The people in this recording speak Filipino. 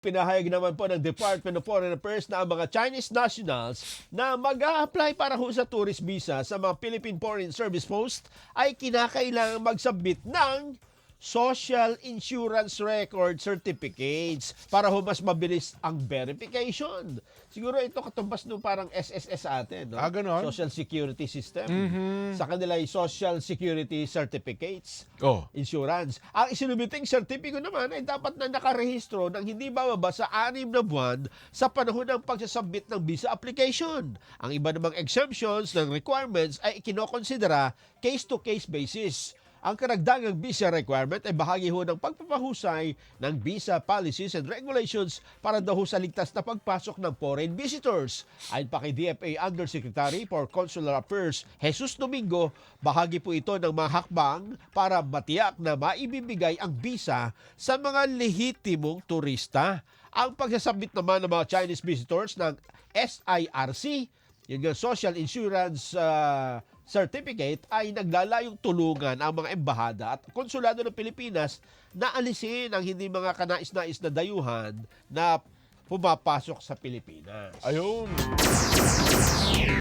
Pinahayag naman po ng Department of Foreign Affairs na ang mga Chinese nationals na mag-a-apply para ho sa tourist visa sa mga Philippine Foreign Service Post ay kinakailangan mag-submit ng Social Insurance Record Certificates para ho mas mabilis ang verification. Siguro ito katumbas nung parang SSS atin, no? Ganon? Social Security System. Sa kanila ay Social Security Certificates. Oh. Insurance. Ang isinubiting sertipiko naman ay dapat na nakarehistro ng hindi bababa sa 6 na buwan sa panahon ng pagsasubmit ng visa application. Ang iba namang exemptions ng requirements ay ikinokonsidera case-to-case basis. Ang karagdagang visa requirement ay bahagi ho ng pagpapahusay ng visa policies and regulations para daw sa ligtas na pagpasok ng foreign visitors. Ayon pa kay DFA Undersecretary for Consular Affairs, Jesus Domingo, bahagi po ito ng mga hakbang para matiyak na maibibigay ang visa sa mga lehitimong turista. Ang pagsasubmit naman ng mga Chinese visitors ng SIRC, yung Social Insurance Certificate, ay naglalayong tulungan ang mga embahada at konsulado ng Pilipinas na alisin ang hindi mga kanais-nais na dayuhan na pumapasok sa Pilipinas. Ayun.